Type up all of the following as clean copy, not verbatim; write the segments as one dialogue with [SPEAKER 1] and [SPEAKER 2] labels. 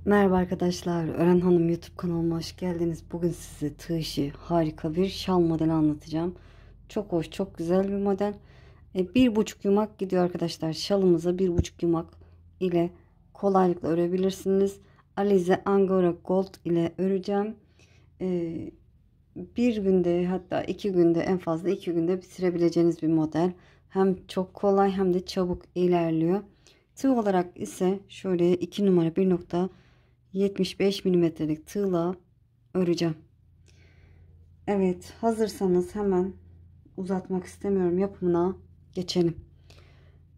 [SPEAKER 1] Merhaba arkadaşlar, Ören Hanım YouTube kanalıma hoş geldiniz. Bugün size tığ işi harika bir şal modeli anlatacağım. Çok hoş, çok güzel bir model. 1,5 yumak gidiyor arkadaşlar. Şalımıza 1,5 yumak ile kolaylıkla örebilirsiniz. Alize Angora Gold ile öreceğim. E, Bir günde, hatta 2 günde, en fazla 2 günde bitirebileceğiniz bir model. Hem çok kolay hem de çabuk ilerliyor. Tığ olarak ise şöyle 2 numara 1,75 milimetrelik tığla öreceğim. Evet, hazırsanız hemen uzatmak istemiyorum, yapımına geçelim.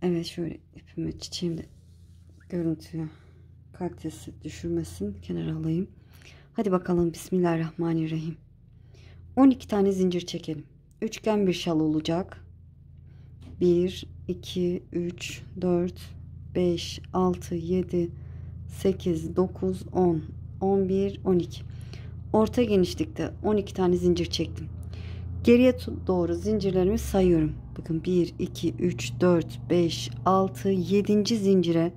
[SPEAKER 1] Evet, şöyle ipimi çiçeğim de görüntüyü kalitesi düşürmesin, kenara alayım. Hadi bakalım, Bismillahirrahmanirrahim. 12 tane zincir çekelim. Üçgen bir şal olacak. 1 2 3 4 5 6 7 8 9 10 11 12. Orta genişlikte 12 tane zincir çektim. Geriye doğru zincirlerimi sayıyorum. Bakın 1 2 3 4 5 6 7. zincire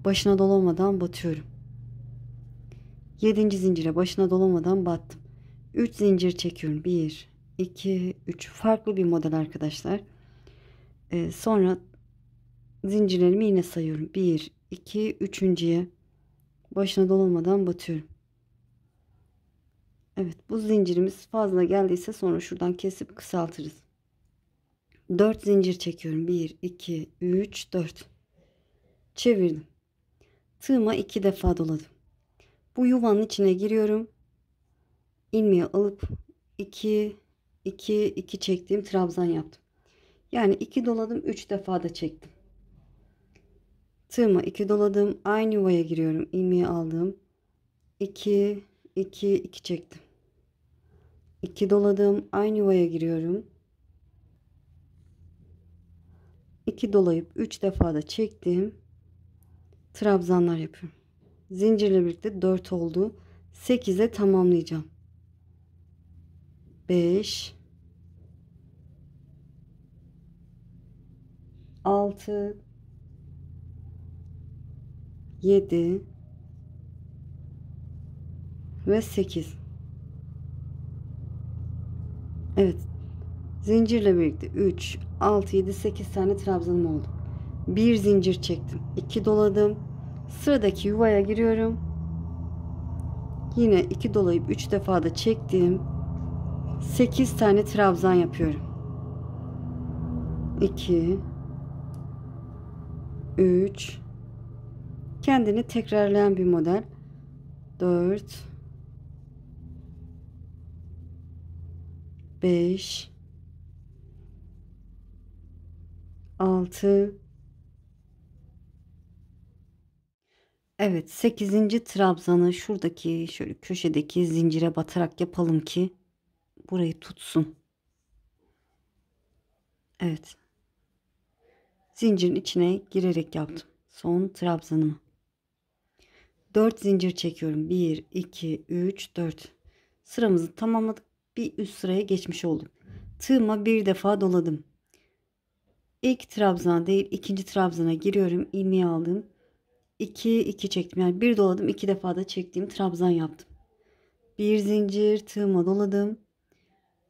[SPEAKER 1] başına dolamadan batıyorum. 7. zincire başına dolamadan battım. 3 zincir çekiyorum. 1 2 3. Farklı bir model arkadaşlar. Sonra zincirlerimi yine sayıyorum. 1 2 3.'ye başına dolamadan batıyorum. Evet, bu zincirimiz fazla geldiyse sonra şuradan kesip kısaltırız. 4 zincir çekiyorum. 1 2 3 4. Çevirdim. Tığıma 2 defa doladım. Bu yuvanın içine giriyorum. İlmeği alıp 2 2 2 çektiğim trabzan yaptım. Yani 2 doladım, 3 defa da çektim. Tığıma 2 doladım. Aynı yuvaya giriyorum. İlmeği aldım. 2 2 2 çektim. 2 doladım. Aynı yuvaya giriyorum. 2 dolayıp 3 defa da çektim. Trabzanlar yapıyorum. Zincirle birlikte 4 oldu. 8'e tamamlayacağım. 5 6 7 ve 8. Evet. Zincirle birlikte 3 6 7 8 tane trabzanım oldu. Bir zincir çektim. 2 doladım. Sıradaki yuvaya giriyorum. Yine 2 dolayıp 3 defa da çektim. 8 tane trabzan yapıyorum. 2 3. Kendini tekrarlayan bir model. 4 5 6. Evet, 8. trabzanı şuradaki şöyle köşedeki zincire batarak yapalım ki burayı tutsun. Evet. Zincirin içine girerek yaptım. Son trabzanımı. 4 zincir çekiyorum. 1 2 3 4. Sıramızı tamamladık. Bir üst sıraya geçmiş olduk. Tığıma bir defa doladım. İlk trabzana değil, ikinci trabzana giriyorum. İlmeği aldım. 2 2 çektim. Yani bir doladım, 2 defa da çektiğim trabzan yaptım. Bir zincir, tığıma doladım.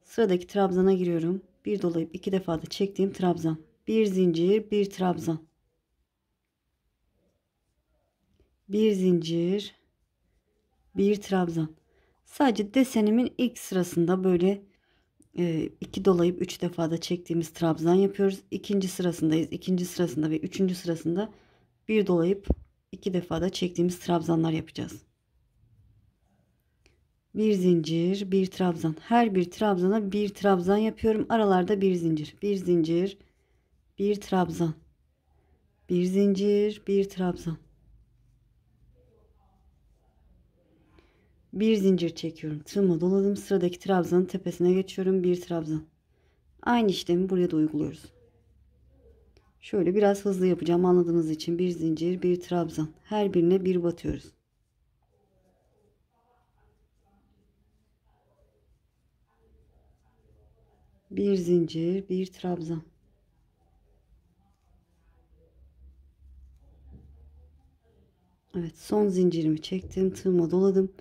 [SPEAKER 1] Sıradaki trabzana giriyorum. Bir dolayıp 2 defa da çektiğim trabzan. Bir zincir, bir trabzan. Bir zincir, bir trabzan. Sadece desenimin ilk sırasında böyle 2 dolayıp 3 defa da çektiğimiz trabzan yapıyoruz. İkinci sırasındayız. İkinci sırasında ve üçüncü sırasında bir dolayıp 2 defa da çektiğimiz trabzanlar yapacağız. Bir zincir, bir trabzan. Her bir trabzana bir trabzan yapıyorum. Aralarda bir zincir. Bir zincir, bir trabzan. Bir zincir, bir trabzan. Bir zincir çekiyorum. Tığıma doladım. Sıradaki trabzanın tepesine geçiyorum. Bir trabzan. Aynı işlemi buraya da uyguluyoruz. Şöyle biraz hızlı yapacağım anladığınız için. Bir zincir, bir trabzan. Her birine bir batıyoruz. Bir zincir, bir trabzan. Evet, son zincirimi çektim, tığıma doladım.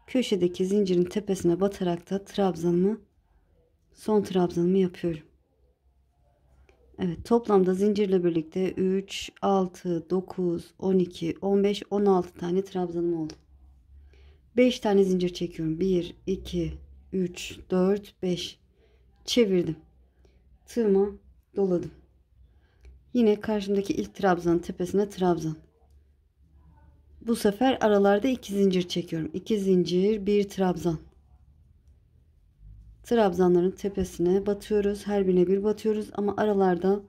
[SPEAKER 1] Köşedeki zincirin tepesine batarak da son trabzanımı yapıyorum. Evet, toplamda zincirle birlikte 3, 6, 9, 12, 15, 16 tane trabzanım oldu. 5 tane zincir çekiyorum. 1, 2, 3, 4, 5. Çevirdim. Tığıma doladım. Yine karşımdaki ilk trabzanın tepesine trabzan. Bu sefer aralarda 2 zincir çekiyorum. 2 zincir, 1 trabzan. Trabzanların tepesine batıyoruz. Her birine bir batıyoruz ama aralarda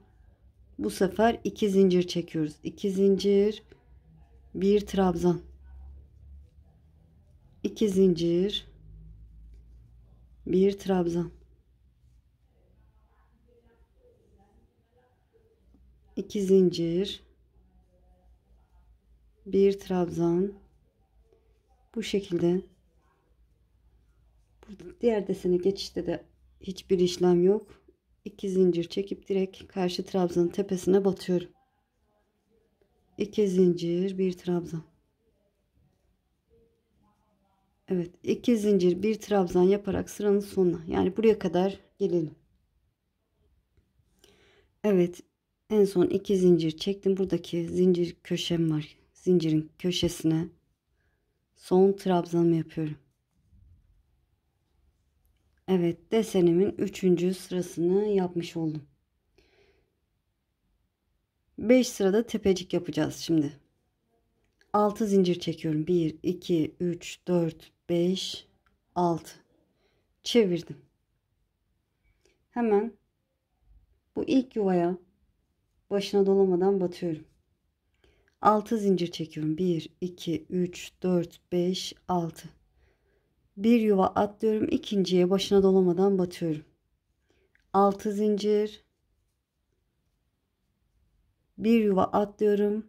[SPEAKER 1] bu sefer 2 zincir çekiyoruz. 2 zincir, 1 trabzan. 2 zincir, 1 trabzan. 2 zincir, 1 trabzan. Bu şekilde. Diğer desene geçişte de hiçbir işlem yok. 2 zincir çekip direkt karşı trabzanın tepesine batıyorum. 2 zincir, 1 trabzan. Evet, 2 zincir, 1 trabzan yaparak sıranın sonuna, yani buraya kadar gelelim. Evet, en son 2 zincir çektim. Buradaki zincir köşem var. Zincirin köşesine son trabzanımı yapıyorum. Evet, desenimin 3. sırasını yapmış oldum. 5 sırada tepecik yapacağız şimdi. 6 zincir çekiyorum. 1, 2, 3, 4, 5, 6. Çevirdim. Hemen bu ilk yuvaya başına dolamadan batıyorum. 6 zincir çekiyorum. 1, 2, 3, 4, 5, 6. Bir yuva atlıyorum. İkinciye başına dolamadan batıyorum. 6 zincir. Bir yuva atlıyorum.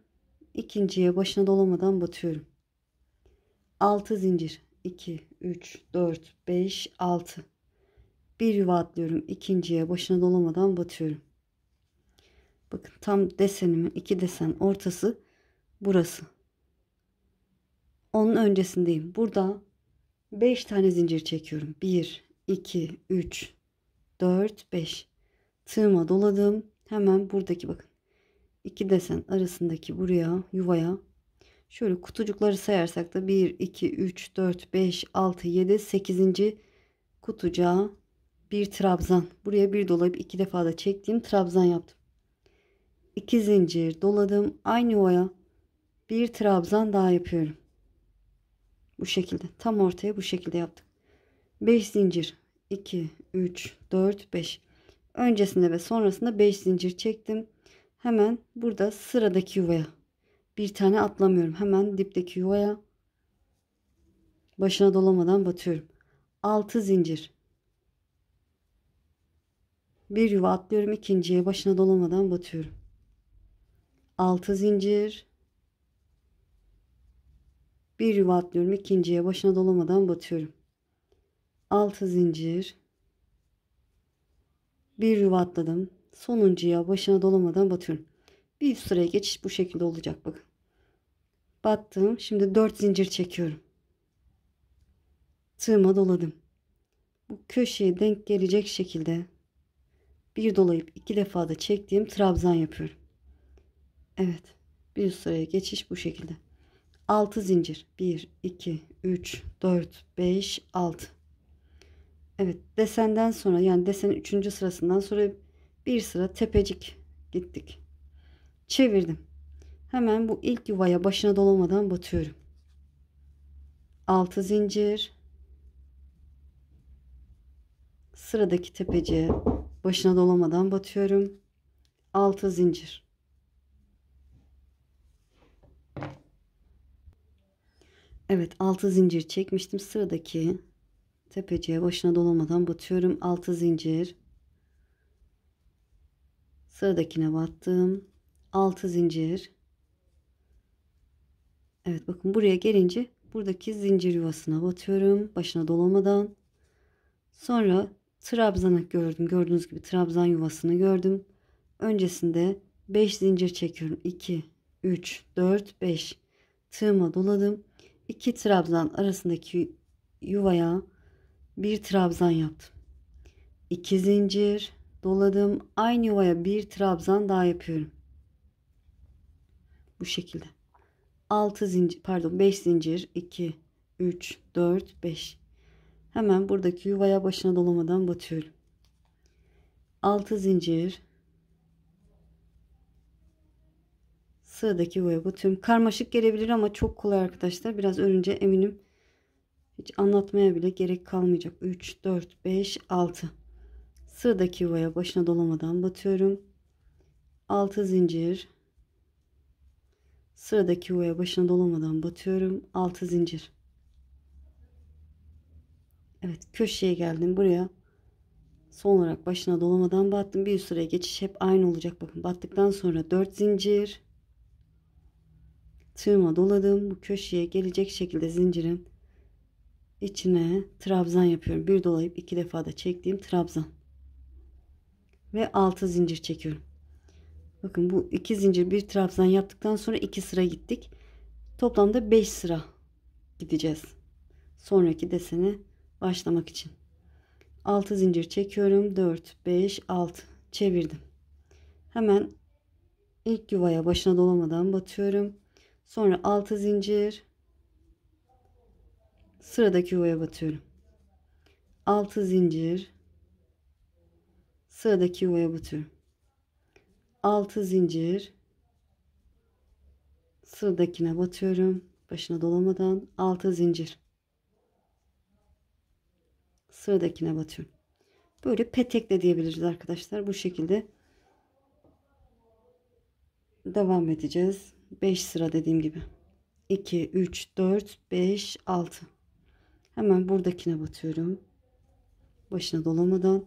[SPEAKER 1] İkinciye başına dolamadan batıyorum. 6 zincir. 2, 3, 4, 5, 6. Bir yuva atlıyorum. İkinciye başına dolamadan batıyorum. Bakın tam desenimin 2 desen ortası burası. Onun öncesindeyim. Burada 5 tane zincir çekiyorum. 1, 2, 3, 4, 5. Tığıma doladım. Hemen buradaki bakın 2 desen arasındaki buraya yuvaya şöyle kutucukları sayarsak da 1, 2, 3, 4, 5, 6, 7, 8. kutucuğa bir trabzan. Buraya bir dolayıp 2 defa da çektiğim trabzan yaptım. 2 zincir doladım. Aynı yuvaya bir trabzan daha yapıyorum. Bu şekilde tam ortaya bu şekilde yaptık. 5 zincir, 2, 3, 4, 5. Öncesinde ve sonrasında 5 zincir çektim. Hemen burada sıradaki yuvaya bir tane atlamıyorum. Hemen dipteki yuvaya başına dolamadan batıyorum. 6 zincir. Bir yuva atlıyorum. İkinciye başına dolamadan batıyorum. 6 zincir. Bir yuva atlıyorum. İkinciye başına dolamadan batıyorum. 6 zincir. Bir yuva atladım. Sonuncuya başına dolamadan batıyorum. Bir sıraya geçiş bu şekilde olacak bakın. Battım. Şimdi 4 zincir çekiyorum. Tığıma doladım. Bu köşeye denk gelecek şekilde bir dolayıp 2 defa da çektiğim trabzan yapıyorum. Evet. Bir sıraya geçiş bu şekilde. 6 zincir. 1, 2, 3, 4, 5, 6. Evet. Desenden sonra, yani desenin 3. sırasından sonra bir sıra tepecik gittik. Çevirdim. Hemen bu ilk yuvaya başına dolamadan batıyorum. 6 zincir. Sıradaki tepeciye başına dolamadan batıyorum. 6 zincir. Evet, 6 zincir çekmiştim. Sıradaki tepeciye başına dolamadan batıyorum. 6 zincir. Sıradakine battım. 6 zincir. Evet, bakın buraya gelince buradaki zincir yuvasına batıyorum. Başına dolamadan. Sonra trabzanı gördüm. Gördüğünüz gibi trabzan yuvasını gördüm. Öncesinde 5 zincir çekiyorum. 2, 3, 4, 5. tığıma doladım. 2 trabzan arasındaki yuvaya bir trabzan yaptım. 2 zincir doladım. Aynı yuvaya bir trabzan daha yapıyorum. Bu şekilde. 6 zincir, pardon, 5 zincir, 2 3 4 5. Hemen buradaki yuvaya başına dolamadan batıyorum. 6 zincir, sıradaki yuvaya batıyorum. Karmaşık gelebilir ama çok kolay arkadaşlar. Biraz örünce eminim hiç anlatmaya bile gerek kalmayacak. 3 4 5 6. Sıradaki yuvaya başına dolamadan batıyorum. 6 zincir, sıradaki yuvaya başına dolamadan batıyorum. 6 zincir. Evet, köşeye geldim. Buraya son olarak başına dolamadan battım. Bir üst sıraya geçiş hep aynı olacak. Bakın, battıktan sonra 4 zincir, tığıma doladım. Bu köşeye gelecek şekilde zincirin içine trabzan yapıyorum. Bir dolayıp 2 defa da çektiğim trabzan ve 6 zincir çekiyorum. Bakın, bu 2 zincir bir trabzan yaptıktan sonra 2 sıra gittik. Toplamda 5 sıra gideceğiz. Sonraki desene başlamak için. 6 zincir çekiyorum. 4 5 6 çevirdim. Hemen ilk yuvaya başına dolamadan batıyorum. Sonra 6 zincir, sıradaki yuvaya batıyorum. 6 zincir, sıradaki yuvaya batıyorum. 6 zincir, sıradakine batıyorum. Başına dolamadan 6 zincir, sıradakine batıyorum. Böyle petekle diyebiliriz arkadaşlar. Bu şekilde devam edeceğiz. 5 sıra dediğim gibi. 2 3 4 5 6. Hemen buradakine batıyorum. Başına dolamadan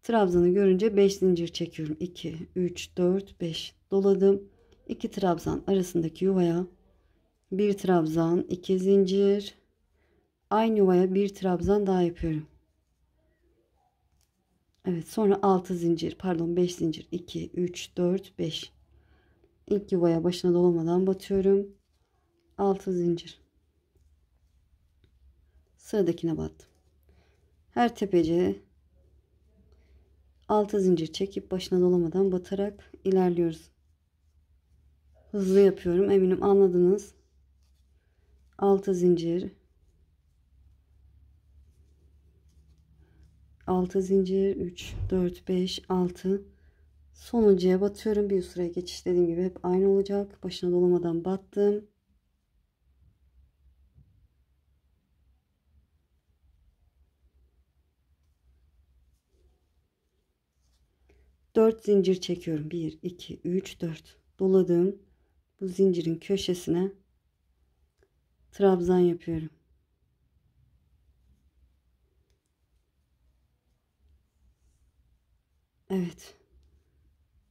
[SPEAKER 1] trabzanı görünce 5 zincir çekiyorum. 2 3 4 5 doladım. 2 trabzan arasındaki yuvaya bir trabzan, 2 zincir, aynı yuvaya bir trabzan daha yapıyorum. Evet, sonra 6 zincir, pardon, 5 zincir, 2 3 4 5. İlk yuvaya başına dolamadan batıyorum. 6 zincir, sıradakine battım. Her tepece 6 zincir çekip başına dolamadan batarak ilerliyoruz. Hızlı yapıyorum, eminim anladınız. 6 zincir, 6 zincir, 3 4 5 6. Sonuncuya batıyorum. Bir sıraya geçiş dediğim gibi hep aynı olacak. Başına dolamadan battım. 4 zincir çekiyorum. 1 2 3 4 doladım. Bu zincirin köşesine trabzan yapıyorum. Evet.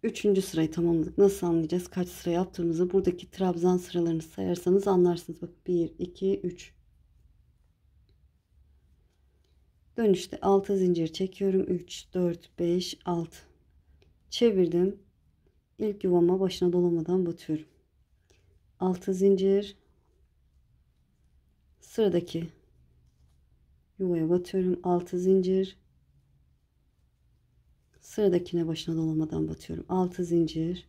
[SPEAKER 1] Üçüncü sırayı tamamladık. Nasıl anlayacağız kaç sıra yaptığımızı? Buradaki trabzan sıralarını sayarsanız anlarsınız. Bak, 1 2 3. Dönüşte 6 zincir çekiyorum. 3 4 5 6. Çevirdim. İlk yuvama başına dolamadan batıyorum. 6 zincir, sıradaki yuvaya batıyorum. 6 zincir, sıradakine başına dolamadan batıyorum. 6 zincir,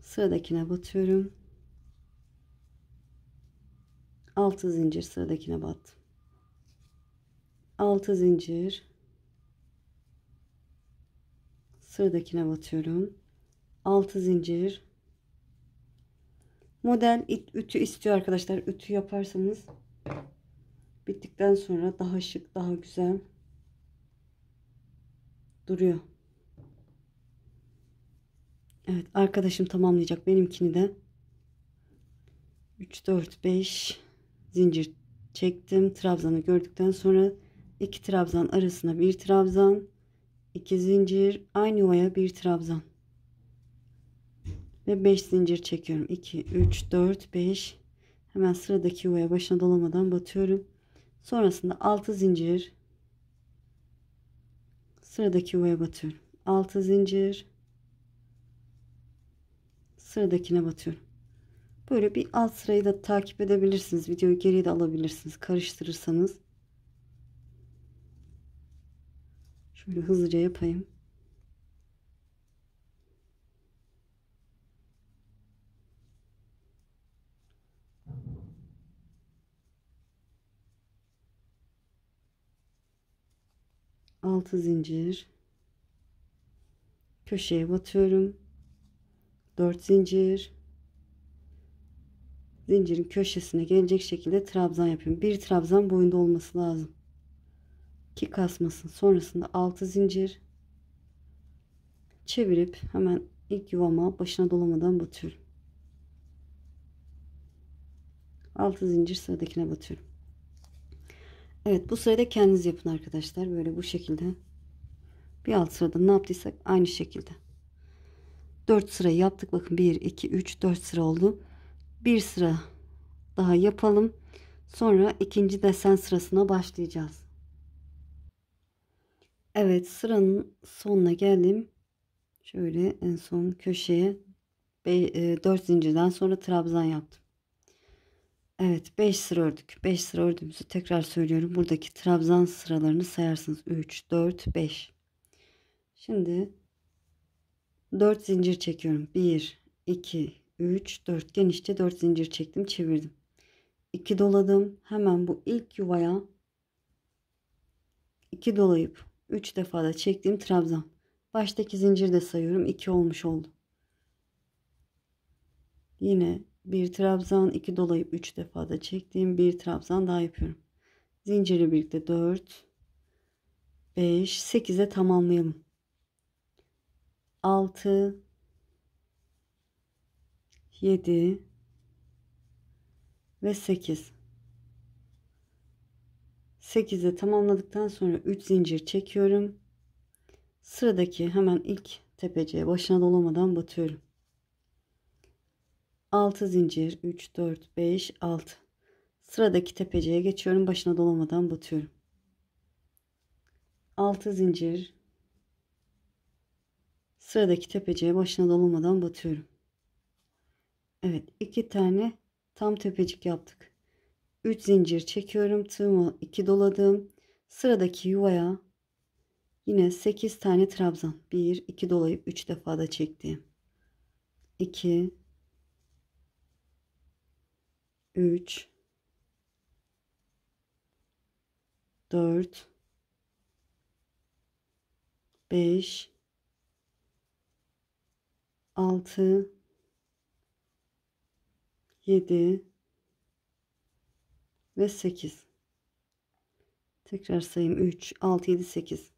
[SPEAKER 1] sıradakine batıyorum. 6 zincir, sıradakine battım. 6 zincir, sıradakine batıyorum. 6 zincir. Model ütü istiyor arkadaşlar. Ütü yaparsanız bittikten sonra daha şık, daha güzel duruyor. Evet, arkadaşım tamamlayacak benimkini de. 3 4 5 zincir çektim. Trabzanı gördükten sonra 2 trabzan arasına bir trabzan, 2 zincir, aynı yuvaya bir trabzan ve 5 zincir çekiyorum. 2 3 4 5. Hemen sıradaki yuvaya başına dolamadan batıyorum. Sonrasında 6 zincir, sıradaki yuvaya batıyorum. 6 zincir, sıradakine batıyorum. Böyle bir alt sırayı da takip edebilirsiniz. Videoyu geriye de alabilirsiniz karıştırırsanız. Şöyle hızlıca yapayım. Altı zincir, köşeye batıyorum. 4 zincir, zincirin köşesine gelecek şekilde trabzan yapıyorum. Bir trabzan boyunda olması lazım ki kasmasın. Sonrasında 6 zincir çevirip hemen ilk yuvama başına dolamadan batıyorum. 6 zincir sıradakine batıyorum. Evet, bu sırada kendiniz yapın arkadaşlar. Böyle bu şekilde. Bir alt sırada ne yaptıysak aynı şekilde. 4 sırayı yaptık. Bakın 1, 2, 3, 4 sıra oldu. Bir sıra daha yapalım. Sonra ikinci desen sırasına başlayacağız. Evet, sıranın sonuna geldim. Şöyle en son köşeye 4 zincirden sonra trabzan yaptım. Evet, 5 sıra ördük. 5 sıra ördüğümüzü tekrar söylüyorum. Buradaki trabzan sıralarını sayarsınız. 3, 4, 5. Şimdi 4 zincir çekiyorum. 1, 2, 3, 4. Genişçe 4 zincir çektim, çevirdim. 2 doladım. Hemen bu ilk yuvaya 2 dolayıp 3 defa da çektiğim trabzan. Baştaki zincir de sayıyorum. 2 olmuş oldu. Yine bir trabzan, 2 dolayıp 3 defa da çektiğim bir trabzan daha yapıyorum. Zincirle birlikte 4, 5, 8'e tamamlayalım. 6, 7 ve 8. 8'e tamamladıktan sonra 3 zincir çekiyorum. Sıradaki hemen ilk tepeciye başına dolamadan batıyorum. 6 zincir, 3, 4, 5, 6. Sıradaki tepeciye geçiyorum. Başına dolamadan batıyorum. 6 zincir. Sıradaki tepeciye başına dolamadan batıyorum. Evet, 2 tane tam tepecik yaptık. 3 zincir çekiyorum. Tığımı 2 doladım. Sıradaki yuvaya yine 8 tane trabzan. 1, 2 dolayıp 3 defa da çektim. 2, 3, 4, 5, 6, 7 ve 8. Tekrar sayayım. 3, 6, 7, 8.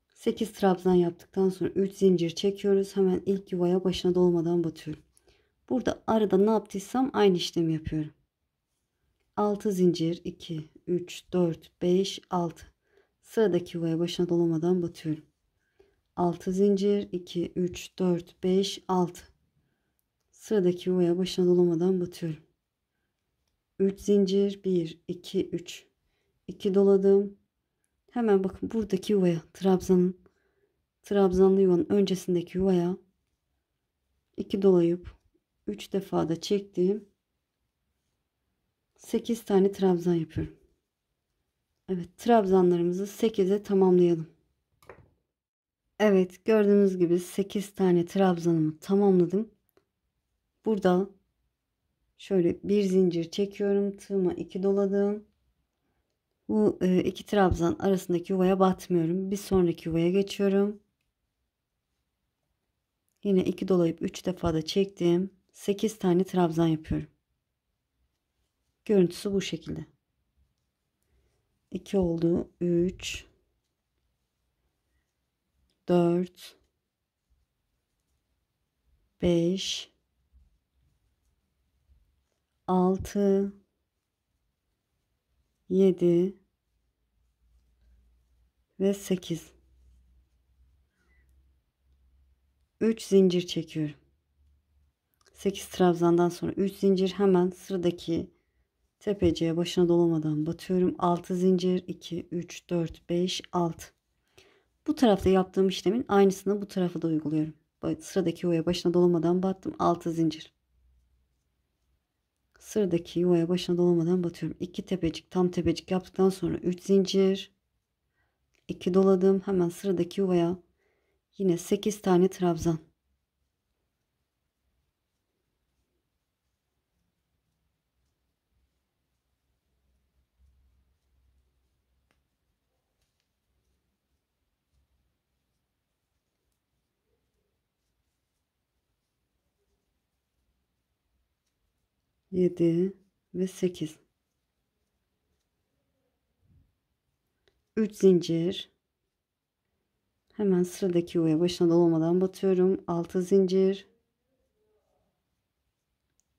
[SPEAKER 1] 8 trabzan yaptıktan sonra 3 zincir çekiyoruz. Hemen ilk yuvaya başına dolmadan batıyorum. Burada arada ne yaptıysam aynı işlemi yapıyorum. 6 zincir, 2, 3, 4, 5, 6. Sıradaki yuvaya başına dolamadan batıyorum. 6 zincir, 2, 3, 4, 5, 6. Sıradaki yuvaya başına dolamadan batıyorum. 3 zincir, 1, 2, 3. 2 doladım. Hemen bakın buradaki yuvaya, trabzanlı yuvanın öncesindeki yuvaya 2 dolayıp 3 defa da çektiğim 8 tane trabzan yapıyorum. Evet, trabzanlarımızı 8'e tamamlayalım. Evet, gördüğünüz gibi 8 tane trabzanımı tamamladım. Burada şöyle bir zincir çekiyorum. Tığıma 2 doladım. Bu iki trabzan arasındaki yuvaya batmıyorum. Bir sonraki yuvaya geçiyorum. Yine 2 dolayıp 3 defa da çektim. 8 tane trabzan yapıyorum. Görüntüsü bu şekilde. 2 oldu. 3, 4, 5, 6, 7 ve 8. 3 zincir çekiyorum. 8 trabzandan sonra 3 zincir, hemen sıradaki tepeciye başına dolamadan batıyorum. 6 zincir, 2, 3, 4, 5, 6. Bu tarafta yaptığım işlemin aynısını bu tarafa da uyguluyorum. Sıradaki yuvaya başına dolamadan battım. 6 zincir. Sıradaki yuvaya başına dolamadan batıyorum. 2 tepecik tam tepecik yaptıktan sonra 3 zincir, 2 doladım. Hemen sıradaki yuvaya yine 8 tane trabzan. Yedi ve 8. 3 zincir. Hemen sıradaki yuvaya başına dolamadan batıyorum. 6 zincir.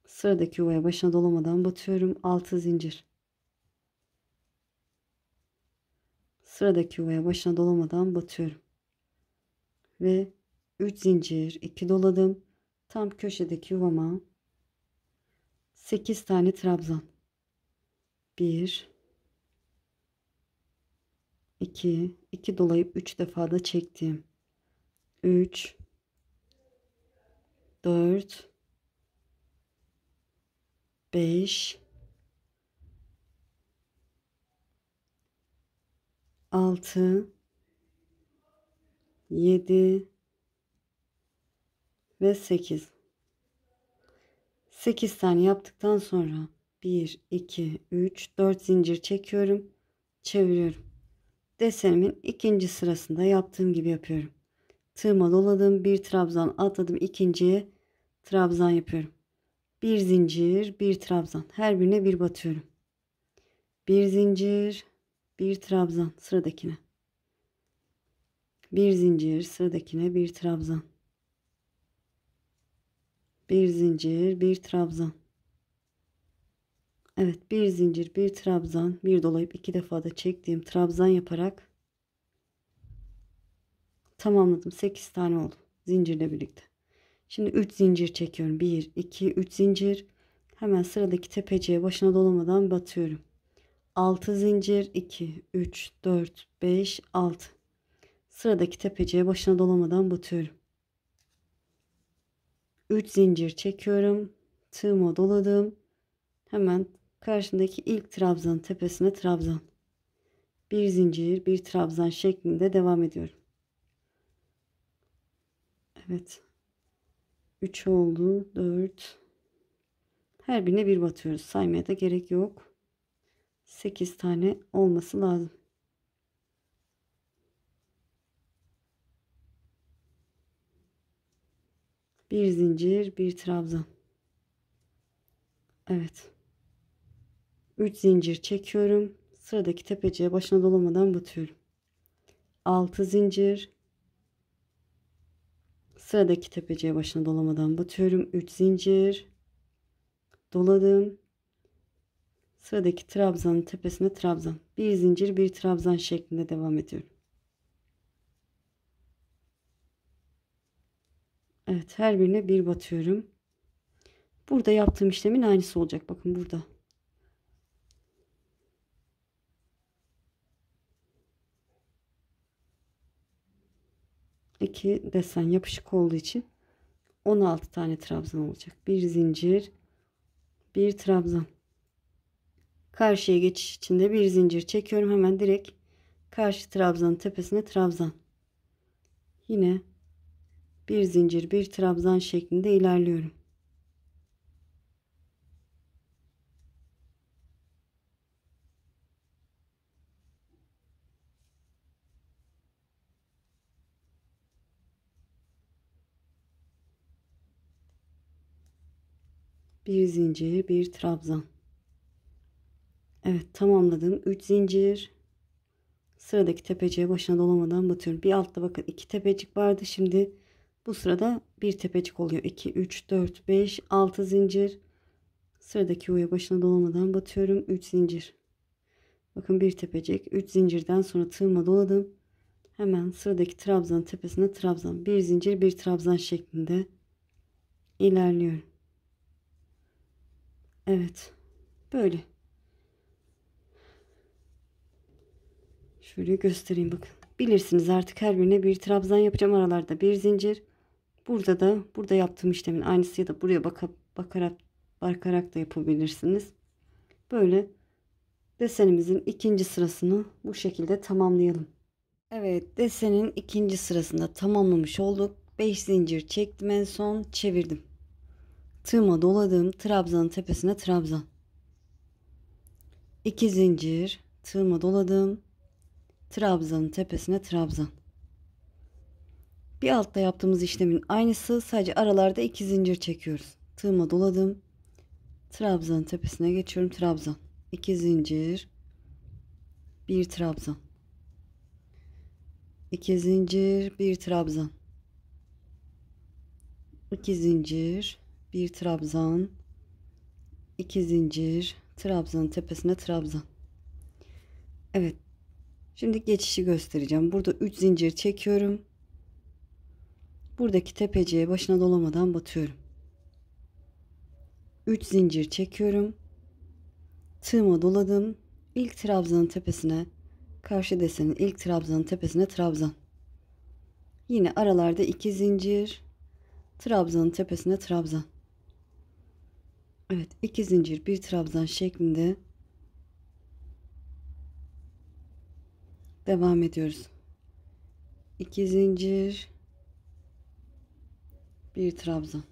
[SPEAKER 1] Sıradaki yuvaya başına dolamadan batıyorum. 6 zincir. Sıradaki yuvaya başına dolamadan batıyorum. Ve 3 zincir, 2 doladım. Tam köşedeki yuvama 8 tane trabzan. 1 2 dolayıp 3 defa da çektim. 3 4 5 6 7 ve 8. 8 tane yaptıktan sonra 1 2 3 4 zincir çekiyorum. Çeviriyorum. Desenimin ikinci sırasında yaptığım gibi yapıyorum. Tığıma doladım, bir trabzan atladım, ikinciye trabzan yapıyorum. Bir zincir, bir trabzan, her birine bir batıyorum. Bir zincir, bir trabzan, sıradakine. Bir zincir, sıradakine bir trabzan. Bir zincir, bir trabzan. Evet, bir zincir, bir trabzan, bir dolayıp 2 defa da çektiğim trabzan yaparak tamamladım. 8 tane oldu zincirle birlikte. Şimdi 3 zincir çekiyorum. 1 2 3 zincir. Hemen sıradaki tepeciye başına dolamadan batıyorum. 6 zincir, 2 3 4 5 6. Sıradaki tepeciye başına dolamadan batıyorum. 3 zincir çekiyorum. Tığıma doladım. Hemen karşımdaki ilk trabzanın tepesine trabzan. Bir zincir, bir trabzan şeklinde devam ediyorum. Evet. 3 oldu. 4. Her birine bir batıyoruz. Saymaya da gerek yok. 8 tane olması lazım. Bir zincir, bir trabzan. Evet. 3 zincir çekiyorum. Sıradaki tepeciye başına dolamadan batıyorum. 6 zincir. Sıradaki tepeciye başına dolamadan batıyorum. 3 zincir. Doladım. Sıradaki trabzanın tepesine trabzan. Bir zincir, bir trabzan şeklinde devam ediyorum. Evet, her birine bir batıyorum. Burada yaptığım işlemin aynısı olacak. Bakın burada. İki desen yapışık olduğu için 16 tane trabzan olacak. Bir zincir, bir trabzan. Karşıya geçiş için de bir zincir çekiyorum. Hemen direkt karşı trabzanın tepesine trabzan. Yine bir zincir, bir trabzan şeklinde ilerliyorum. Bir zincir, bir trabzan. Evet, tamamladım. 3 zincir. Sıradaki tepeciye başına dolamadan batıyorum. Bir altta bakın 2 tepecik vardı. Şimdi bu sırada bir tepecik oluyor. 2 3 4 5 6 zincir. Sıradaki yuvaya başına dolamadan batıyorum. 3 zincir. Bakın bir tepecik. 3 zincirden sonra tığıma doladım. Hemen sıradaki trabzanın tepesine trabzan. Bir zincir, bir trabzan şeklinde ilerliyorum. Evet. Böyle. Şöyle göstereyim bakın. Bilirsiniz artık her birine bir trabzan yapacağım. Aralarda bir zincir. Burada da burada yaptığım işlemin aynısı ya da buraya bakarak Sarkarak da yapabilirsiniz. Böyle desenimizin ikinci sırasını bu şekilde tamamlayalım. Evet, desenin ikinci sırasında tamamlamış olduk. 5 zincir çektim, en son çevirdim. Tığıma doladım, trabzanın tepesine trabzan. 2 zincir, tığıma doladım, trabzanın tepesine trabzan. Bir altta yaptığımız işlemin aynısı, sadece aralarda 2 zincir çekiyoruz. Tığıma doladım, trabzanın tepesine geçiyorum, trabzan. 2 zincir, 1 trabzan. 2 zincir, 1 trabzan. 2 zincir, 1 trabzan. 2 zincir, trabzanın tepesine trabzan. Evet. Şimdi geçişi göstereceğim. Burada 3 zincir çekiyorum. Buradaki tepeciye başına dolamadan batıyorum. 3 zincir çekiyorum. Tığıma doladım. İlk trabzanın tepesine, karşı desenin ilk trabzanın tepesine trabzan. Yine aralarda 2 zincir, trabzanın tepesine trabzan. Evet, 2 zincir, 1 trabzan şeklinde devam ediyoruz. 2 zincir, 1 trabzan.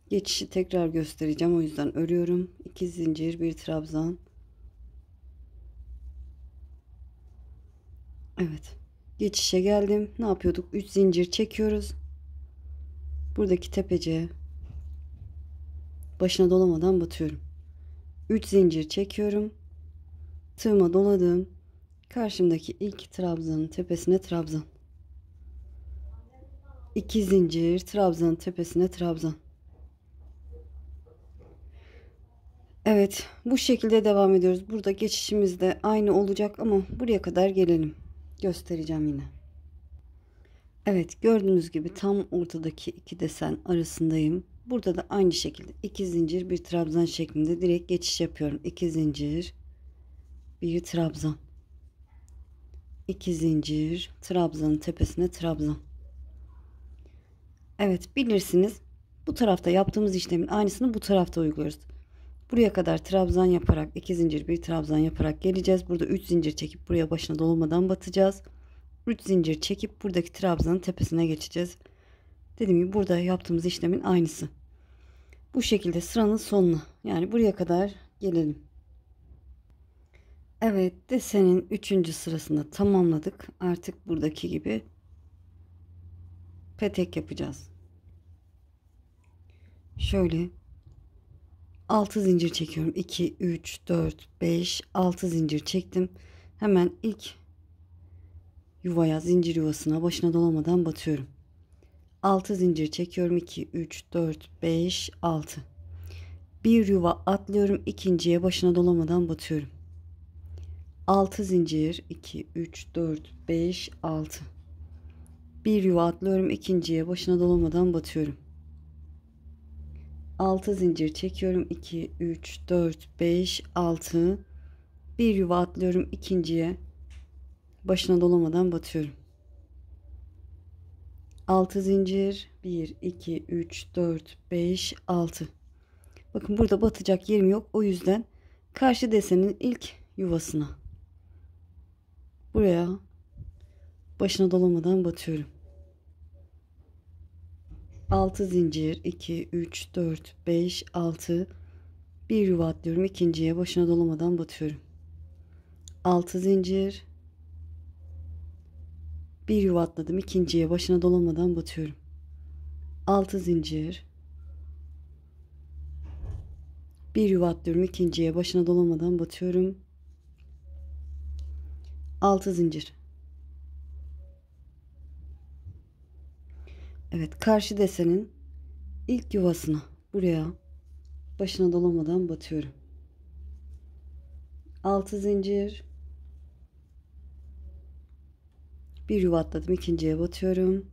[SPEAKER 1] Geçişi tekrar göstereceğim, o yüzden örüyorum. 2 zincir, 1 trabzan. Evet. Geçişe geldim. Ne yapıyorduk? 3 zincir çekiyoruz. Buradaki tepeciye başına dolamadan batıyorum. 3 zincir çekiyorum. Tığıma doladım. Karşımdaki ilk trabzanın tepesine trabzan. 2 zincir, trabzanın tepesine trabzan. Evet, bu şekilde devam ediyoruz. Burada geçişimiz de aynı olacak ama buraya kadar gelelim. Göstereceğim yine. Evet, gördüğünüz gibi tam ortadaki iki desen arasındayım. Burada da aynı şekilde 2 zincir, 1 trabzan şeklinde direkt geçiş yapıyorum. 2 zincir, 1 trabzan. 2 zincir, trabzanın tepesine trabzan. Evet, bilirsiniz. Bu tarafta yaptığımız işlemin aynısını bu tarafta uyguluyoruz. Buraya kadar trabzan yaparak 2 zincir, 1 trabzan yaparak geleceğiz. Burada 3 zincir çekip buraya başına dolmadan batacağız. 3 zincir çekip buradaki trabzanın tepesine geçeceğiz. Dediğim gibi burada yaptığımız işlemin aynısı. Bu şekilde sıranın sonuna, yani buraya kadar gelelim. Evet, desenin 3. sırasında tamamladık. Artık buradaki gibi petek yapacağız. Şöyle 6 zincir çekiyorum. 2, 3, 4, 5, 6 zincir çektim. Hemen ilk yuvaya, zincir yuvasına başına dolamadan batıyorum. 6 zincir çekiyorum. 2, 3, 4, 5, 6. Bir yuva atlıyorum. İkinciye başına dolamadan batıyorum. 6 zincir, 2, 3, 4, 5, 6. Bir yuva atlıyorum. İkinciye başına dolamadan batıyorum. 6 zincir çekiyorum. 2, 3, 4, 5, 6. Bir yuva atlıyorum. İkinciye başına dolamadan batıyorum. 6 zincir, 1, 2, 3, 4, 5, 6. Bakın burada batacak yerim yok. O yüzden karşı desenin ilk yuvasına, buraya başına dolamadan batıyorum. 6 zincir, 2, 3, 4, 5, 6. Bir yuva atlıyorum. İkinciye başına dolamadan batıyorum. 6 zincir, bir yuva atladım. İkinciye başına dolamadan batıyorum. 6 zincir, bir yuva atlıyorum. İkinciye başına dolamadan batıyorum. 6 zincir. Evet, karşı desenin ilk yuvasına, buraya başına dolamadan batıyorum. 6 zincir, bir yuva atladım. İkinciye batıyorum.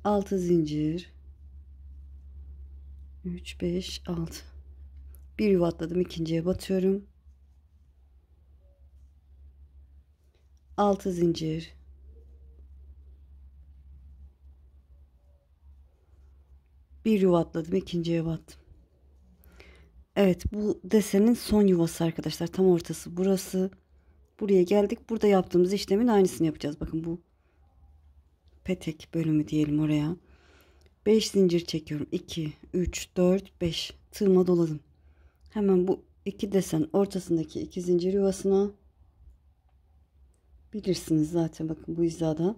[SPEAKER 1] 6 zincir, 3, 5, 6. Bir yuva atladım. İkinciye batıyorum. 6 zincir, Bir yuva atladım, ikinciye battım. Evet, bu desenin son yuvası arkadaşlar. Tam ortası burası. Buraya geldik. Burada yaptığımız işlemin aynısını yapacağız. Bakın bu petek bölümü diyelim oraya. 5 zincir çekiyorum. 2, 3, 4, 5. Tığıma doladım. Hemen bu iki desen ortasındaki iki zincir yuvasına, bilirsiniz zaten, bakın bu hizada,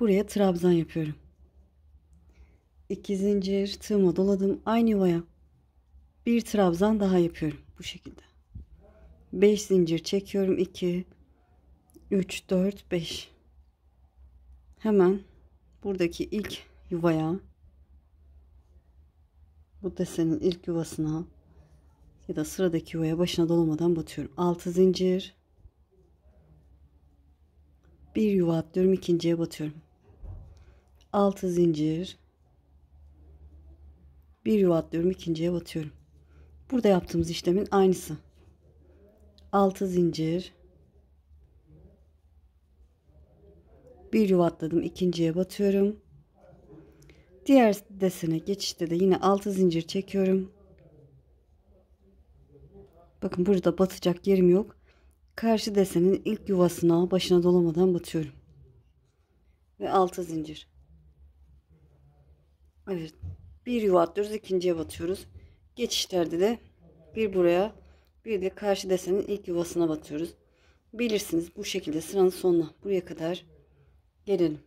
[SPEAKER 1] buraya trabzan yapıyorum. 2 zincir, tığıma doladım. Aynı yuvaya bir trabzan daha yapıyorum. Bu şekilde. 5 zincir çekiyorum. 2, 3, 4, 5. Hemen buradaki ilk yuvaya, bu desenin ilk yuvasına ya da sıradaki yuvaya başına dolamadan batıyorum. 6 zincir, bir yuva atlıyorum, ikinciye batıyorum. 6 zincir, bir yuva atlıyorum, ikinciye batıyorum. Burada yaptığımız işlemin aynısı. 6 zincir, bir yuva atladım, ikinciye batıyorum. Diğer desene geçişte de yine 6 zincir çekiyorum. Bakın burada batacak yerim yok. Karşı desenin ilk yuvasına başına dolamadan batıyorum. Ve 6 zincir. Evet. Bir yuva atlıyoruz, ikinciye batıyoruz. Geçişlerde de bir buraya, bir de karşı desenin ilk yuvasına batıyoruz. Bilirsiniz, bu şekilde sıranın sonuna buraya kadar gelelim.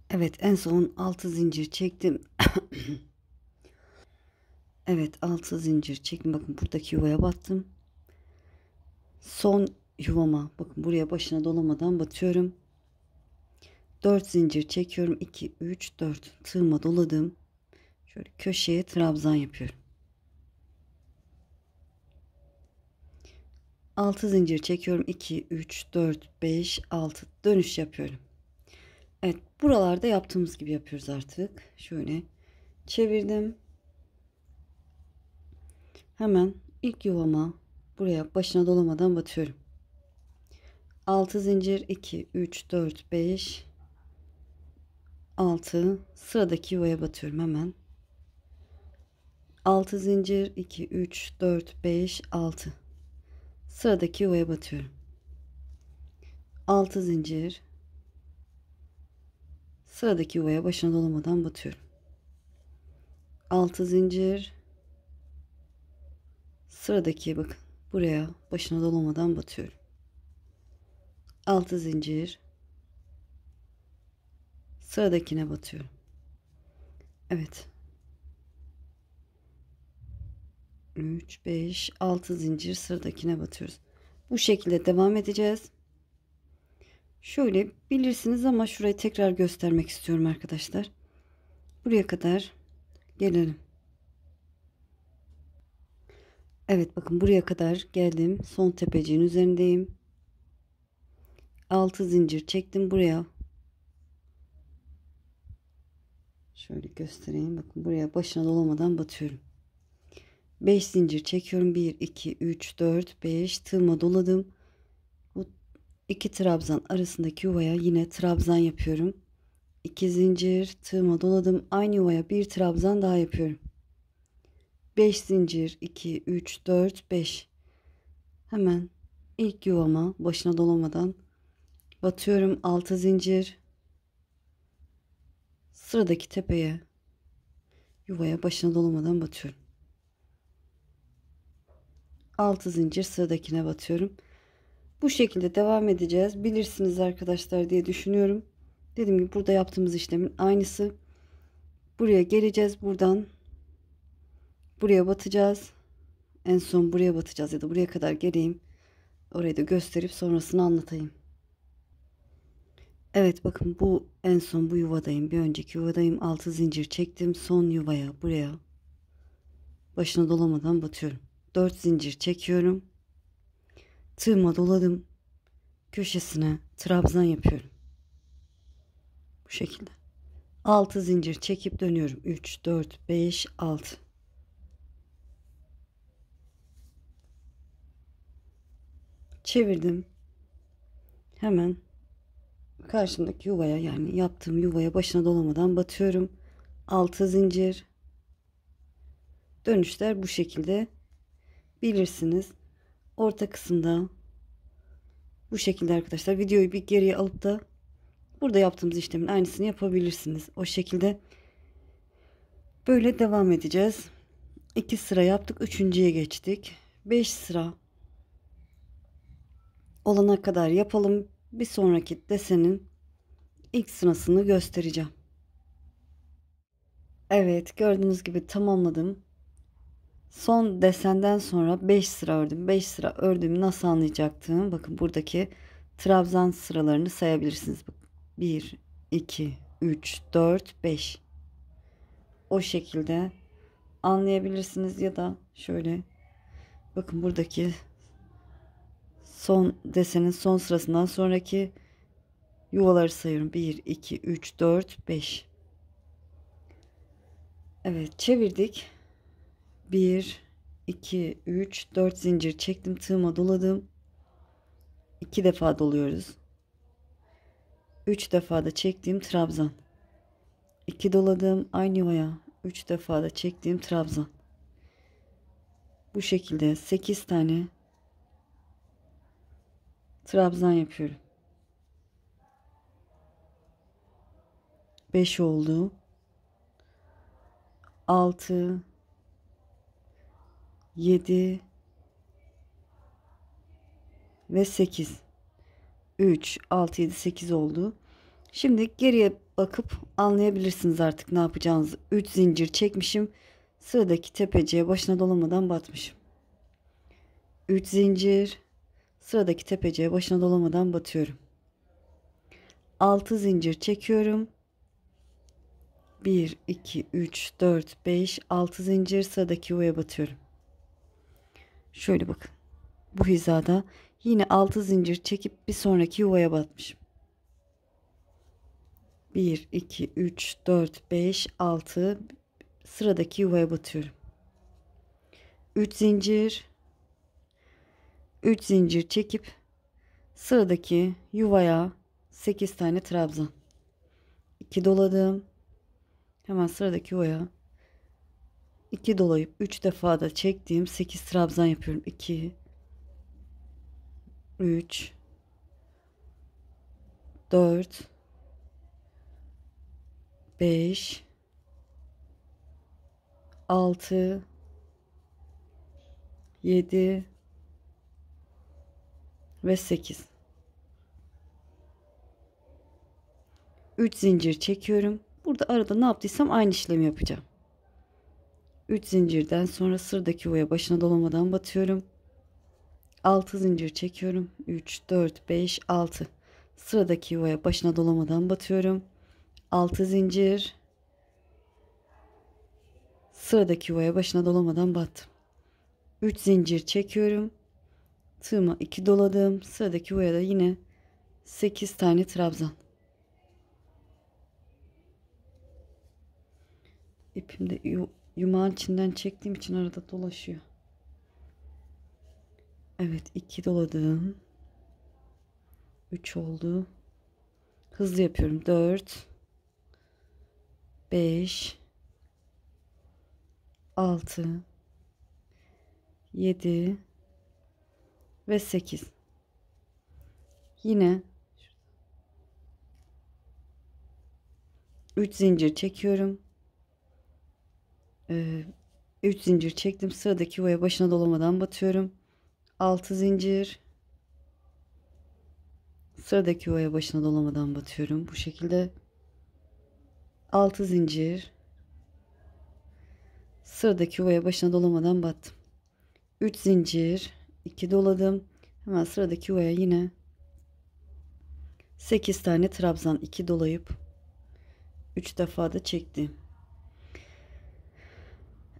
[SPEAKER 1] Evet, en son 6 zincir çektim. Evet, 6 zincir çektim. Bakın buradaki yuvaya battım. Son yuvama, bakın buraya başına dolamadan batıyorum. 4 zincir çekiyorum. 2, 3, 4. Tığıma doladım. Şöyle köşeye trabzan yapıyorum. 6 zincir çekiyorum. 2, 3, 4, 5, 6. Dönüş yapıyorum. Evet, buralarda yaptığımız gibi yapıyoruz artık. Şöyle çevirdim. Hemen ilk yuvama, buraya başına dolamadan batıyorum. 6 zincir, 2, 3, 4, 5, 6. Sıradaki yuvaya batıyorum hemen. 6 zincir, 2, 3, 4, 5, 6. Sıradaki yuvaya batıyorum. 6 zincir. Sıradaki yuvaya başına dolamadan batıyorum. 6 zincir. Sıradaki, bakın buraya başına dolamadan batıyorum. 6 zincir. Sıradakine batıyorum. Evet. 3, 5, 6 zincir, sıradakine batıyoruz. Bu şekilde devam edeceğiz. Şöyle bilirsiniz ama şurayı tekrar göstermek istiyorum arkadaşlar. Buraya kadar gelelim. Evet, bakın buraya kadar geldim. Son tepeciğin üzerindeyim. 6 zincir çektim buraya. Şöyle göstereyim. Bakın buraya başına dolamadan batıyorum. 5 zincir çekiyorum. 1, 2, 3, 4, 5. Tığıma doladım. Bu iki trabzan arasındaki yuvaya yine trabzan yapıyorum. 2 zincir, tığıma doladım. Aynı yuvaya bir trabzan daha yapıyorum. 5 zincir, 2, 3, 4, 5. Hemen ilk yuvama başına dolamadan batıyorum. 6 zincir. Sıradaki tepeye, yuvaya başına dolamadan batıyorum. 6 zincir, sıradakine batıyorum. Bu şekilde devam edeceğiz. Bilirsiniz arkadaşlar diye düşünüyorum. Dediğim gibi burada yaptığımız işlemin aynısı. Buraya geleceğiz. Buradan buraya batacağız. En son buraya batacağız ya da buraya kadar geleyim. Orayı da gösterip sonrasını anlatayım. Evet, bakın bu en son bu yuvadayım. Bir önceki yuvadayım. 6 zincir çektim. Son yuvaya, buraya başına dolamadan batıyorum. 4 zincir çekiyorum. Tığıma doladım. Köşesine trabzan yapıyorum. Bu şekilde. 6 zincir çekip dönüyorum. 3, 4, 5, 6. Çevirdim. Hemen karşımdaki yuvaya, yani yaptığım yuvaya başına dolamadan batıyorum. 6 zincir. Dönüşler bu şekilde bilirsiniz. Orta kısımda bu şekilde arkadaşlar. Videoyu bir geriye alıp da burada yaptığımız işlemin aynısını yapabilirsiniz. O şekilde böyle devam edeceğiz. 2 sıra yaptık. Üçüncüye geçtik. 5 sıra olana kadar yapalım. Bir sonraki desenin ilk sırasını göstereceğim. Evet, gördüğünüz gibi tamamladım. Son desenden sonra 5 sıra ördüm. 5 sıra ördüğümü nasıl anlayacaktım? Bakın buradaki trabzan sıralarını sayabilirsiniz. 1, 2, 3, 4, 5. O şekilde anlayabilirsiniz ya da şöyle. Bakın buradaki son desenin son sırasından sonraki yuvaları sayıyorum. 1, 2, 3, 4, 5. Evet, çevirdik. 1, 2, 3, 4 zincir çektim. Tığıma doladım. 2 defa doluyoruz. 3 defa da çektiğim trabzan. 2 doladım aynı yuvaya. 3 defa da çektiğim trabzan. Bu şekilde 8 tane trabzan yapıyorum. 5 oldu. 6, 7 ve 8. 3, 6, 7, 8 oldu. Şimdi geriye bakıp anlayabilirsiniz artık ne yapacağınızı. 3 zincir çekmişim. Sıradaki tepeciye başına dolamadan batmışım. 3 zincir. Sıradaki tepeciye başına dolamadan batıyorum. 6 zincir çekiyorum. 1, 2, 3, 4, 5, 6 zincir sıradaki yuvaya batıyorum. Şöyle bakın. Bu hizada yine 6 zincir çekip bir sonraki yuvaya batmışım. 1, 2, 3, 4, 5, 6 sıradaki yuvaya batıyorum. 3 zincir. 3 zincir çekip sıradaki yuvaya 8 tane trabzan. 2 doladım. Hemen sıradaki yuvaya 2 dolayıp 3 defa da çektiğim 8 trabzan yapıyorum. 2, 3, 4, 5, 6, 7 ve 8. 3 zincir çekiyorum. Burada arada ne yaptıysam aynı işlemi yapacağım. 3 zincirden sonra sıradaki yuvaya başına dolamadan batıyorum. 6 zincir çekiyorum. 3, 4, 5, 6. Sıradaki yuvaya başına dolamadan batıyorum. 6 zincir. Sıradaki yuvaya başına dolamadan battım. 3 zincir çekiyorum. Tığıma 2 doladım. Sıradaki yuvaya da yine 8 tane trabzan. İpim de yumağın içinden çektiğim için arada dolaşıyor. Evet, 2 doladım. 3 oldu. Hızlı yapıyorum. 4, 5, 6, 7 ve 8. Yine 3 zincir çekiyorum. 3 zincir çektim. Sıradaki yuvaya başına dolamadan batıyorum. 6 zincir. Sıradaki yuvaya başına dolamadan batıyorum. Bu şekilde 6 zincir. Sıradaki yuvaya başına dolamadan battım. 3 zincir. 2 doladım. Hemen sıradaki yuvaya yine 8 tane trabzan 2 dolayıp 3 defa da çektim.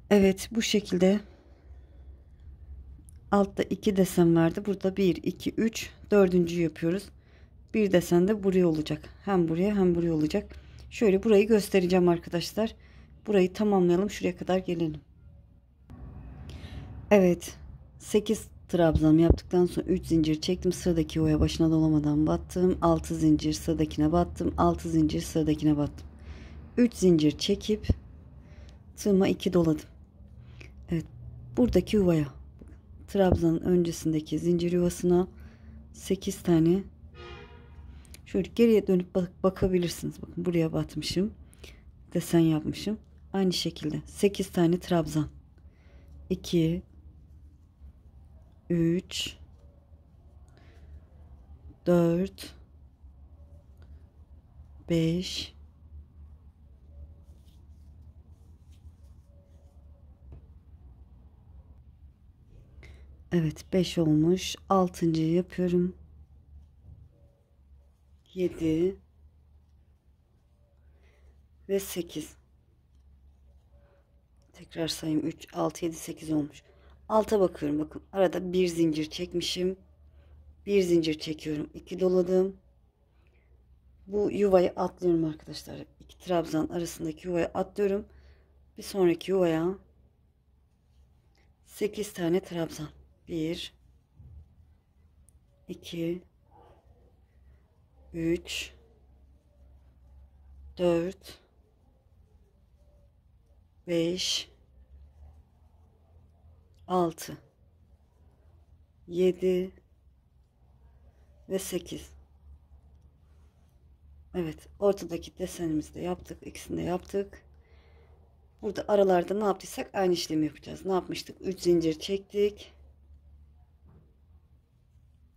[SPEAKER 1] Evet, bu şekilde altta 2 desen vardı. Burada 1, 2, 3, dördüncüyü yapıyoruz. Bir desen de buraya olacak. Hem buraya hem buraya olacak. Şöyle burayı göstereceğim arkadaşlar. Burayı tamamlayalım. Şuraya kadar gelelim. Evet. 8 trabzan yaptıktan sonra 3 zincir çektim. Sıradaki yuvaya başına dolamadan battım. 6 zincir sıradakine battım. 6 zincir sıradakine battım. 3 zincir çekip tığıma 2 doladım. Evet, buradaki yuvaya, trabzanın öncesindeki zincir yuvasına 8 tane, şöyle geriye dönüp bakabilirsiniz. Bakın buraya batmışım, desen yapmışım. Aynı şekilde 8 tane trabzan, 2 3 4 5 Evet, 5 olmuş. 6.'yı yapıyorum. 7 ve 8. Tekrar sayayım. 3 6 7 8 olmuş. Alta bakıyorum. Bakın arada bir zincir çekmişim. Bir zincir çekiyorum. 2 doladım. Bu yuvayı atlıyorum arkadaşlar. İki trabzan arasındaki yuvayı atlıyorum. Bir sonraki yuvaya 8 tane trabzan. 1 2 3 4 5 6 7 ve 8. Evet, ortadaki desenimizi de yaptık. İkisini de yaptık. Burada aralarda ne yaptıysak aynı işlemi yapacağız. Ne yapmıştık? 3 zincir çektik.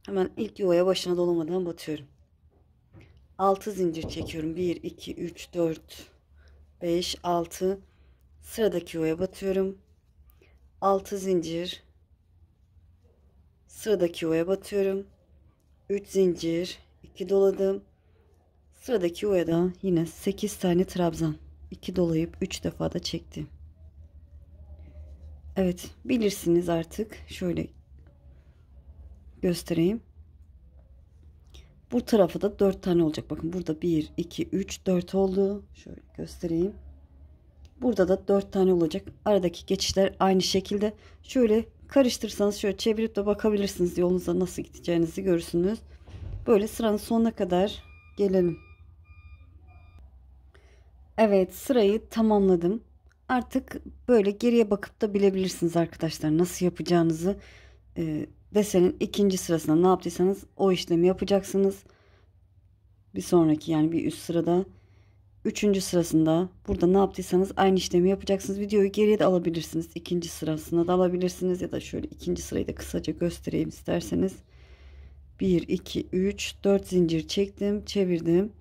[SPEAKER 1] Hemen ilk yuvaya başına dolamadan batıyorum. 6 zincir çekiyorum. 1 2 3 4 5 6. Sıradaki yuvaya batıyorum. 6 zincir. Sıradaki yuvaya batıyorum. 3 zincir, 2 doladım. Sıradaki yuvaya da yine 8 tane trabzan. 2 dolayıp 3 defa da çektim. Evet, bilirsiniz artık. Şöyle göstereyim. Bu tarafı da 4 tane olacak. Bakın burada 1 2 3 4 oldu. Şöyle göstereyim. Burada da 4 tane olacak. Aradaki geçişler aynı şekilde. Şöyle karıştırsanız şöyle çevirip de bakabilirsiniz. Yolunuza nasıl gideceğinizi görürsünüz. Böyle sıranın sonuna kadar gelelim. Evet, sırayı tamamladım. Artık böyle geriye bakıp da bilebilirsiniz arkadaşlar nasıl yapacağınızı. Desenin ikinci sırasında ne yaptıysanız o işlemi yapacaksınız. Bir sonraki, yani bir üst sırada, üçüncü sırasında burada ne yaptıysanız aynı işlemi yapacaksınız. Videoyu geriye de alabilirsiniz. İkinci sırasına da alabilirsiniz ya da şöyle ikinci sırayı da kısaca göstereyim isterseniz. 1 2 3 4 zincir çektim, çevirdim.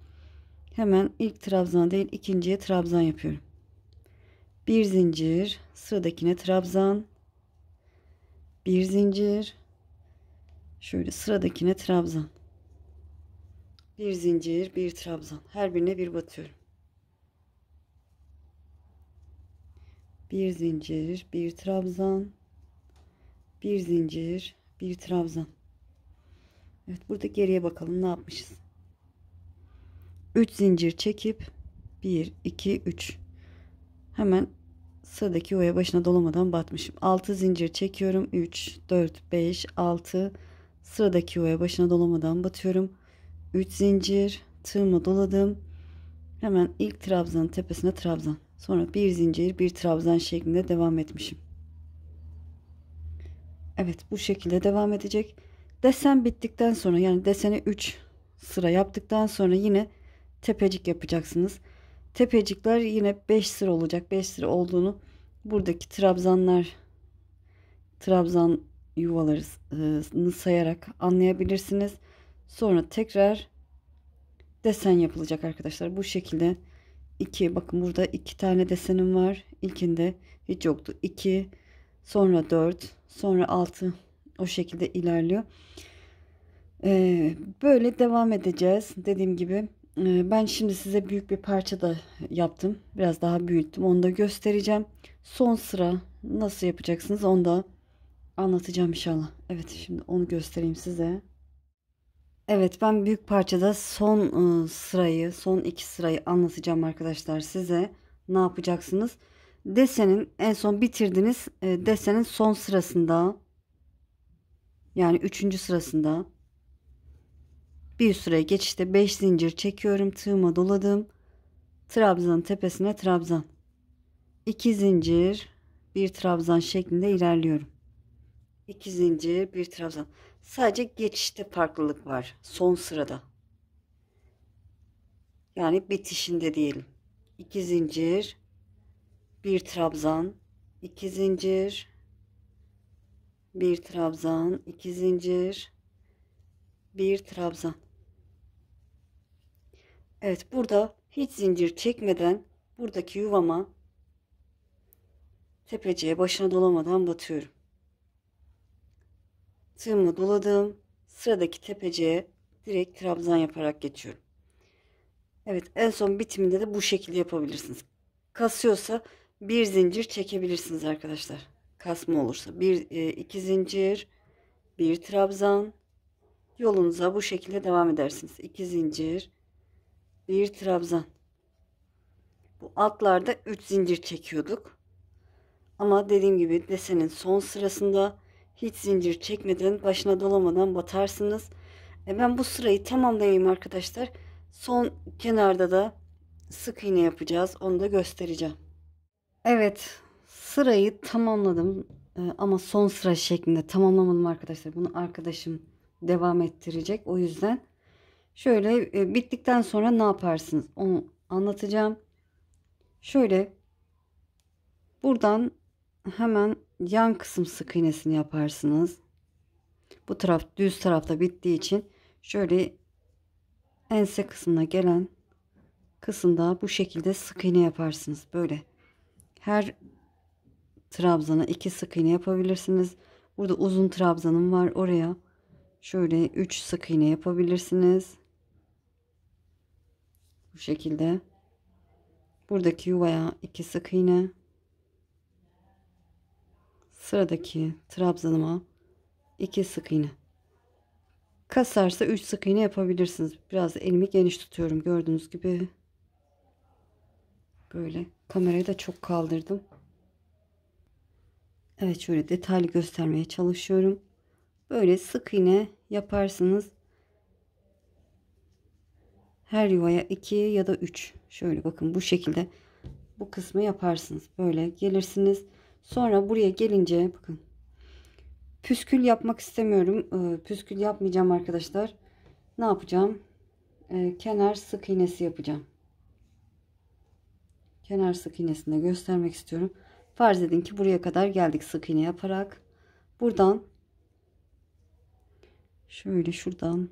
[SPEAKER 1] Hemen ilk trabzan değil, ikinciye trabzan yapıyorum. Bir zincir, sıradakine trabzan, bir zincir, şöyle sıradakine trabzan, bir zincir, bir trabzan, her birine bir batıyorum. Bir zincir, bir trabzan, bir zincir, bir trabzan. Evet, burada geriye bakalım ne yapmışız. 3 zincir çekip 1 2 3, hemen sıradaki yuvaya başına dolamadan batmışım. 6 zincir çekiyorum. 3 4 5 6. Sıradaki yuvaya başına dolamadan batıyorum. 3 zincir, tığımı doladım. Hemen ilk trabzanın tepesine trabzan. Sonra bir zincir, bir trabzan şeklinde devam etmişim. Evet, bu şekilde devam edecek. Desen bittikten sonra, yani deseni 3 sıra yaptıktan sonra yine tepecik yapacaksınız. Tepecikler yine 5 sıra olacak. 5 sıra olduğunu buradaki trabzan yuvalarını sayarak anlayabilirsiniz. Sonra tekrar desen yapılacak arkadaşlar. Bu şekilde bakın burada 2 tane desenim var. İlkinde hiç yoktu. 2, sonra 4, sonra 6, o şekilde ilerliyor. Böyle devam edeceğiz. Dediğim gibi ben şimdi size büyük bir parça da yaptım. Biraz daha büyüttüm. Onu da göstereceğim. Son sıra nasıl yapacaksınız onu da anlatacağım inşallah. Evet, şimdi onu göstereyim size. Evet, ben büyük parçada son 2 sırayı anlatacağım arkadaşlar size. Ne yapacaksınız? Desenin en son bitirdiniz. Desenin son sırasında, yani 3. sırasında bir üst sıraya geçişte 5 zincir çekiyorum. Tığıma doladım. trabzan, tepesine trabzan, 2 zincir, bir trabzan şeklinde ilerliyorum. 2 zincir, bir trabzan. Sadece geçişte farklılık var son sırada. Yani bitişinde diyelim. 2 zincir, bir trabzan, 2 zincir, bir trabzan, 2 zincir, bir trabzan. Evet, burada hiç zincir çekmeden buradaki yuvama tepeciye başına dolamadan batıyorum. Tığımı doladım. Sıradaki tepeciye direkt trabzan yaparak geçiyorum. Evet, en son bitiminde de bu şekilde yapabilirsiniz. Kasıyorsa bir zincir çekebilirsiniz arkadaşlar. Kasma olursa iki zincir, bir trabzan, yolunuza bu şekilde devam edersiniz. 2 zincir, bir trabzan. Bu altlarda 3 zincir çekiyorduk. Ama dediğim gibi desenin son sırasında hiç zincir çekmeden, başına dolamadan batarsınız. Ben bu sırayı tamamlayayım arkadaşlar. Son kenarda da sık iğne yapacağız. Onu da göstereceğim. Evet, sırayı tamamladım. Ama son sıra şeklinde tamamlamadım arkadaşlar. Bunu arkadaşım devam ettirecek. O yüzden şöyle bittikten sonra ne yaparsınız onu anlatacağım. Şöyle buradan hemen yan kısım sık iğnesini yaparsınız. Bu taraf düz tarafta bittiği için şöyle ense kısmına gelen kısımda bu şekilde sık iğne yaparsınız. Böyle her trabzana 2 sık iğne yapabilirsiniz. Burada uzun trabzanım var, oraya şöyle 3 sık iğne yapabilirsiniz. Bu şekilde buradaki yuvaya 2 sık iğne, sıradaki trabzanıma 2 sık iğne. Kasarsa 3 sık iğne yapabilirsiniz. Biraz elimi geniş tutuyorum gördüğünüz gibi. Böyle kamerayı da çok kaldırdım. Evet, şöyle detaylı göstermeye çalışıyorum. Böyle sık iğne yaparsınız. Her yuvaya 2 ya da 3. Şöyle bakın bu şekilde bu kısmı yaparsınız. Böyle gelirsiniz. Sonra buraya gelince bakın. Püskül yapmak istemiyorum. Püskül yapmayacağım arkadaşlar. Ne yapacağım? Kenar sık iğnesi yapacağım. Kenar sık iğnesini de göstermek istiyorum. Farz edin ki buraya kadar geldik sık iğne yaparak. Buradan şöyle şuradan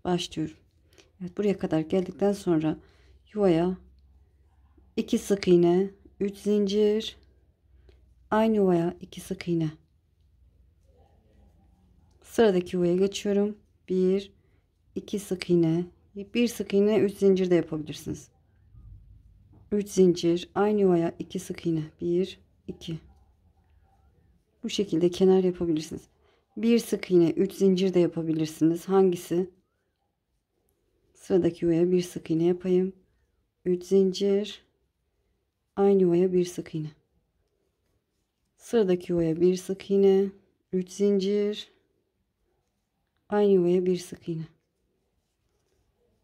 [SPEAKER 1] başlıyorum. Evet, buraya kadar geldikten sonra yuvaya 2 sık iğne, 3 zincir, aynı yuvaya 2 sık iğne. Sıradaki yuvaya geçiyorum. 1 2 sık iğne, 1 sık iğne, 3 zincir de yapabilirsiniz. 3 zincir, aynı yuvaya 2 sık iğne. 1 2. Bu şekilde kenar yapabilirsiniz. 1 sık iğne, 3 zincir de yapabilirsiniz. Hangisi? Sıradaki yuvaya 1 sık iğne yapayım. 3 zincir, aynı yuvaya 1 sık iğne. Sıradaki yuvaya 1 sık iğne, 3 zincir, aynı yuvaya 1 sık iğne.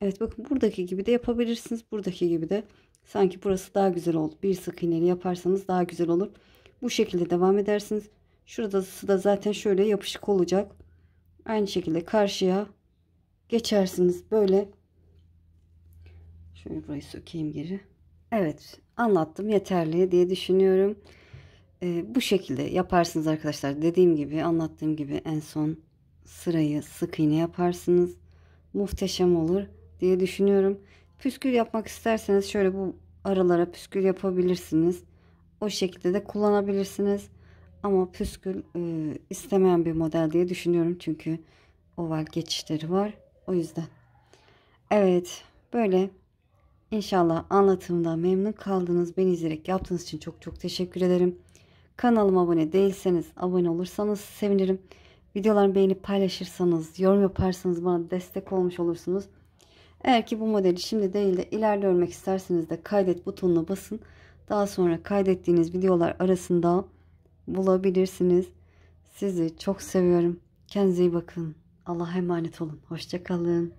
[SPEAKER 1] Evet, bakın buradaki gibi de yapabilirsiniz. Buradaki gibi de sanki burası daha güzel oldu. 1 sık iğneli yaparsanız daha güzel olur. Bu şekilde devam edersiniz. Şurası da zaten şöyle yapışık olacak. Aynı şekilde karşıya geçersiniz. Böyle şöyle burayı sökeyim geri. Evet, anlattım, yeterli diye düşünüyorum. Bu şekilde yaparsınız arkadaşlar. Dediğim gibi, anlattığım gibi en son sırayı sık iğne yaparsınız. Muhteşem olur diye düşünüyorum. Püskül yapmak isterseniz şöyle bu aralara püskül yapabilirsiniz. O şekilde de kullanabilirsiniz. Ama püskül istemeyen bir model diye düşünüyorum. Çünkü oval geçişleri var. O yüzden. Evet, böyle. İnşallah anlatımda memnun kaldınız. Beni izleyerek yaptığınız için çok çok teşekkür ederim. Kanalıma abone değilseniz abone olursanız sevinirim. Videolarımı beğenip paylaşırsanız, yorum yaparsanız bana destek olmuş olursunuz. Eğer ki bu modeli şimdi değil de ileride örmek isterseniz de kaydet butonuna basın. Daha sonra kaydettiğiniz videolar arasında bulabilirsiniz. Sizi çok seviyorum. Kendinize iyi bakın. Allah'a emanet olun. Hoşça kalın.